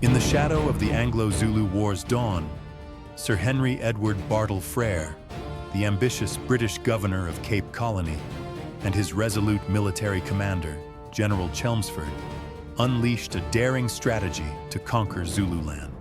In the shadow of the Anglo-Zulu War's dawn, Sir Henry Edward Bartle Frere, the ambitious British governor of Cape Colony, and his resolute military commander, General Chelmsford, unleashed a daring strategy to conquer Zululand.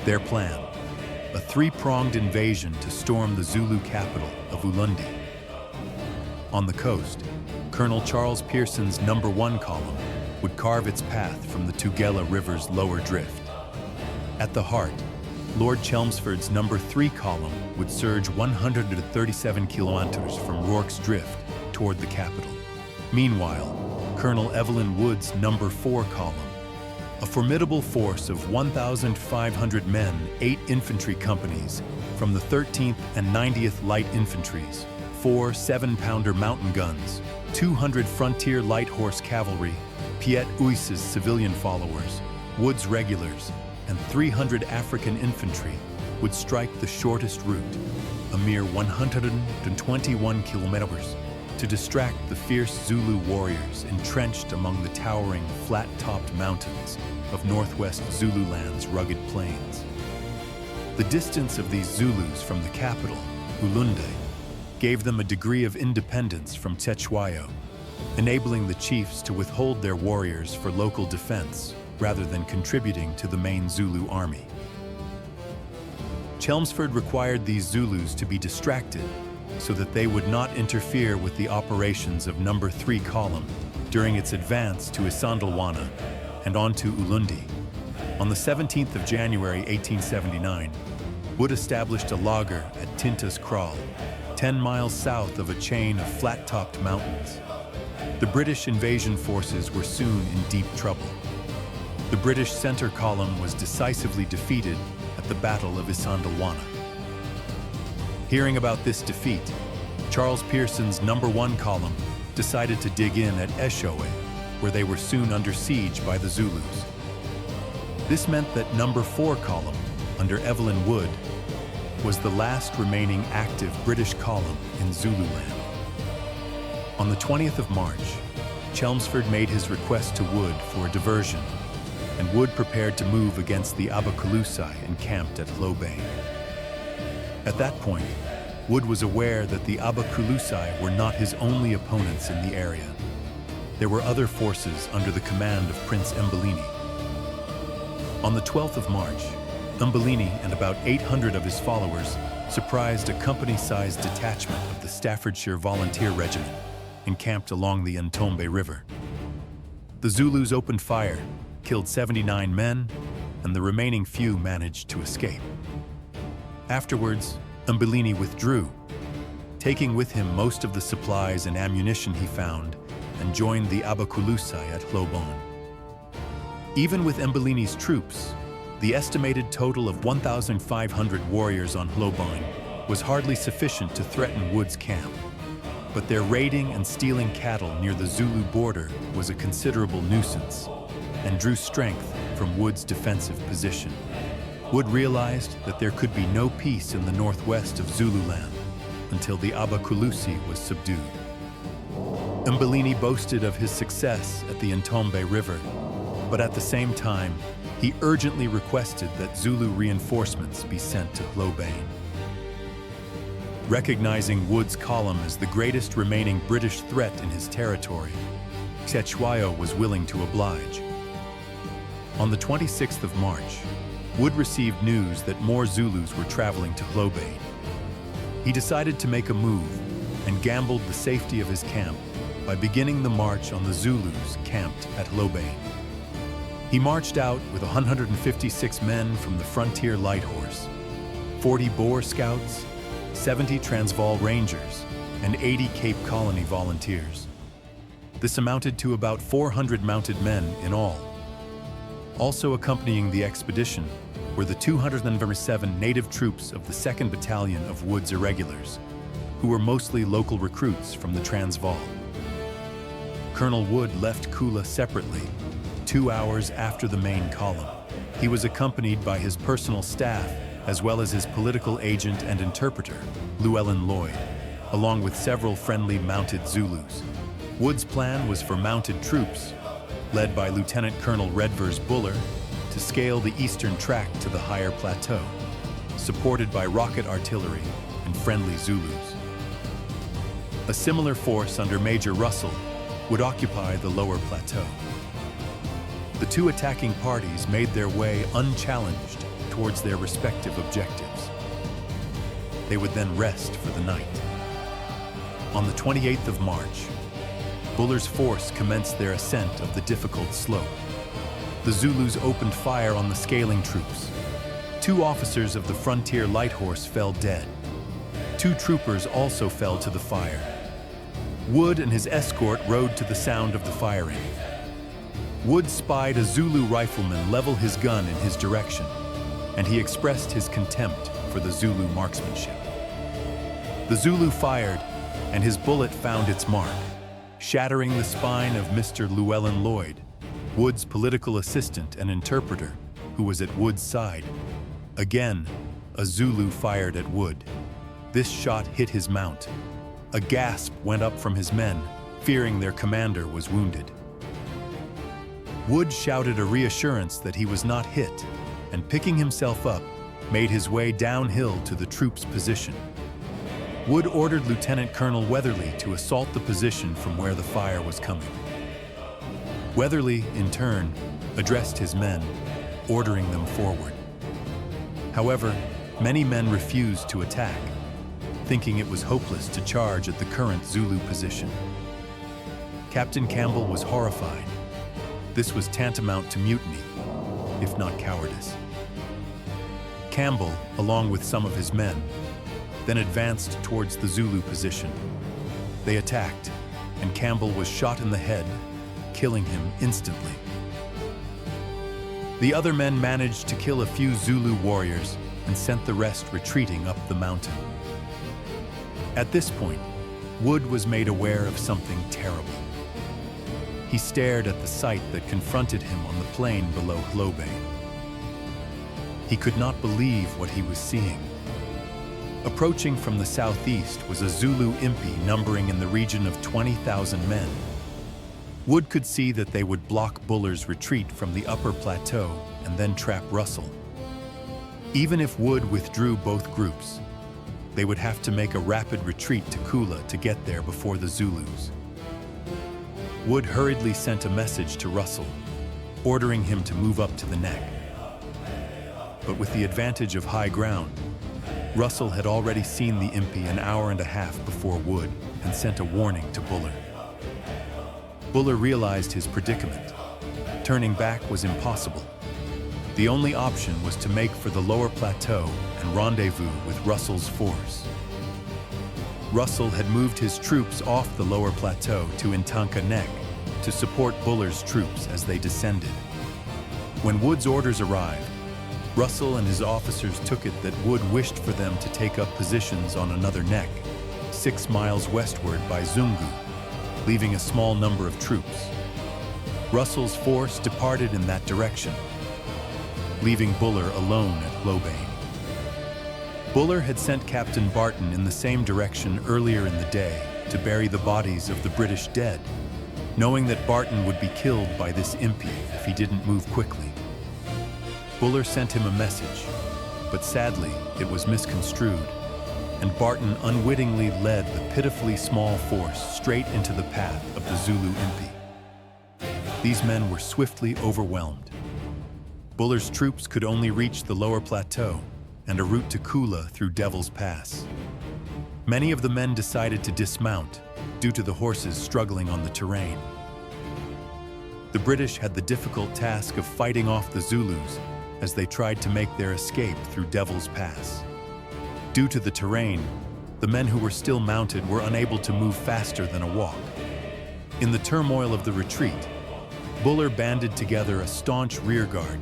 Their plan, a three-pronged invasion to storm the Zulu capital of Ulundi. On the coast, Colonel Charles Pearson's No. 1 column would carve its path from the Tugela River's lower drift. At the heart, Lord Chelmsford's No. 3 column would surge 137 kilometers from Rorke's Drift toward the capital. Meanwhile, Colonel Evelyn Wood's No. 4 column, a formidable force of 1,500 men, 8 infantry companies from the 13th and 90th Light Infantries, 4 7-pounder mountain guns, 200 Frontier Light Horse Cavalry, Piet Uys's civilian followers, Wood's regulars, and 300 African infantry would strike the shortest route, a mere 121 kilometers, to distract the fierce Zulu warriors entrenched among the towering, flat-topped mountains of northwest Zululand's rugged plains. The distance of these Zulus from the capital, Ulundi, gave them a degree of independence from Cetshwayo, enabling the chiefs to withhold their warriors for local defense rather than contributing to the main Zulu army. Chelmsford required these Zulus to be distracted so that they would not interfere with the operations of No. 3 column during its advance to Isandlwana and on to Ulundi. On the 17th of January 1879, Wood established a laager at Tintas Kraal, 10 miles south of a chain of flat-topped mountains. The British invasion forces were soon in deep trouble. The British center column was decisively defeated at the Battle of Isandlwana. Hearing about this defeat, Charles Pearson's No. 1 column decided to dig in at Eshowe, where they were soon under siege by the Zulus. This meant that No. 4 column, under Evelyn Wood, was the last remaining active British column in Zululand. On the 20th of March, Chelmsford made his request to Wood for a diversion, and Wood prepared to move against the Abakulusai encamped at Hlobane. At that point, Wood was aware that the Abakulusai were not his only opponents in the area. There were other forces under the command of Prince Mbeleni. On the 12th of March, Mbeleni and about 800 of his followers surprised a company-sized detachment of the Staffordshire Volunteer Regiment encamped along the Ntombe River. The Zulus opened fire, killed 79 men, and the remaining few managed to escape. Afterwards, Mbeleni withdrew, taking with him most of the supplies and ammunition he found, and joined the Abakulusai at Hlobane. Even with Mbeleni's troops, the estimated total of 1,500 warriors on Hlobane was hardly sufficient to threaten Wood's camp, but their raiding and stealing cattle near the Zulu border was a considerable nuisance and drew strength from Wood's defensive position. Wood realized that there could be no peace in the northwest of Zululand until the Abakulusi was subdued. Mbeleni boasted of his success at the Ntombe River, but at the same time, he urgently requested that Zulu reinforcements be sent to Hlobane. Recognizing Wood's column as the greatest remaining British threat in his territory, Cetshwayo was willing to oblige. On the 26th of March, Wood received news that more Zulus were traveling to Hlobane. He decided to make a move and gambled the safety of his camp by beginning the march on the Zulus camped at Hlobane. He marched out with 156 men from the Frontier Light Horse, 40 Boer Scouts, 70 Transvaal Rangers, and 80 Cape Colony volunteers. This amounted to about 400 mounted men in all. Also accompanying the expedition were the 207 native troops of the 2nd Battalion of Wood's Irregulars, who were mostly local recruits from the Transvaal. Colonel Wood left Kula separately, 2 hours after the main column. He was accompanied by his personal staff, as well as his political agent and interpreter, Llewellyn Lloyd, along with several friendly mounted Zulus. Wood's plan was for mounted troops, led by Lieutenant Colonel Redvers Buller, to scale the eastern track to the higher plateau, supported by rocket artillery and friendly Zulus. A similar force under Major Russell would occupy the lower plateau. The two attacking parties made their way unchallenged towards their respective objectives. They would then rest for the night. On the 28th of March, Buller's force commenced their ascent of the difficult slope. The Zulus opened fire on the scaling troops. 2 officers of the Frontier Light Horse fell dead. 2 troopers also fell to the fire. Wood and his escort rode to the sound of the firing. Wood spied a Zulu rifleman level his gun in his direction, and he expressed his contempt for the Zulu marksmanship. The Zulu fired, and his bullet found its mark, shattering the spine of Mr. Llewellyn Lloyd, Wood's political assistant and interpreter, who was at Wood's side. Again, a Zulu fired at Wood. This shot hit his mount. A gasp went up from his men, fearing their commander was wounded. Wood shouted a reassurance that he was not hit, and picking himself up, made his way downhill to the troops' position. Wood ordered Lieutenant Colonel Weatherly to assault the position from where the fire was coming. Weatherly, in turn, addressed his men, ordering them forward. However, many men refused to attack, thinking it was hopeless to charge at the current Zulu position. Captain Campbell was horrified. This was tantamount to mutiny, if not cowardice. Campbell, along with some of his men, then advanced towards the Zulu position. They attacked, and Campbell was shot in the head, killing him instantly. The other men managed to kill a few Zulu warriors and sent the rest retreating up the mountain. At this point, Wood was made aware of something terrible. He stared at the sight that confronted him on the plain below Hlobane. He could not believe what he was seeing. Approaching from the southeast was a Zulu impi numbering in the region of 20,000 men. Wood could see that they would block Buller's retreat from the upper plateau and then trap Russell. Even if Wood withdrew both groups, they would have to make a rapid retreat to Kula to get there before the Zulus. Wood hurriedly sent a message to Russell, ordering him to move up to the neck. But with the advantage of high ground, Russell had already seen the impi an hour and a half before Wood and sent a warning to Buller. Buller realized his predicament. Turning back was impossible. The only option was to make for the lower plateau and rendezvous with Russell's force. Russell had moved his troops off the lower plateau to Intanka Neck to support Buller's troops as they descended. When Wood's orders arrived, Russell and his officers took it that Wood wished for them to take up positions on another neck, 6 miles westward by Zungu, leaving a small number of troops. Russell's force departed in that direction, leaving Buller alone at Hlobane. Buller had sent Captain Barton in the same direction earlier in the day to bury the bodies of the British dead, knowing that Barton would be killed by this impi if he didn't move quickly. Buller sent him a message, but sadly it was misconstrued, and Barton unwittingly led the pitifully small force straight into the path of the Zulu impi. These men were swiftly overwhelmed. Buller's troops could only reach the lower plateau and a route to Kula through Devil's Pass. Many of the men decided to dismount due to the horses struggling on the terrain. The British had the difficult task of fighting off the Zulus as they tried to make their escape through Devil's Pass. Due to the terrain, the men who were still mounted were unable to move faster than a walk. In the turmoil of the retreat, Buller banded together a staunch rearguard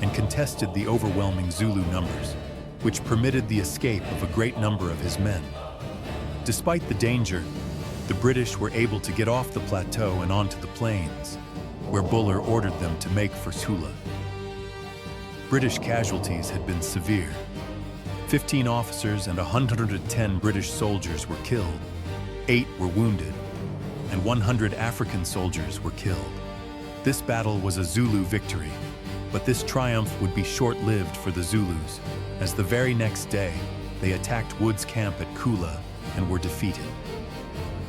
and contested the overwhelming Zulu numbers, which permitted the escape of a great number of his men. Despite the danger, the British were able to get off the plateau and onto the plains, where Buller ordered them to make for Sula. British casualties had been severe. 15 officers and 110 British soldiers were killed, 8 were wounded, and 100 African soldiers were killed. This battle was a Zulu victory, But this triumph would be short-lived for the Zulus, as the very next day, they attacked Wood's camp at Kula and were defeated.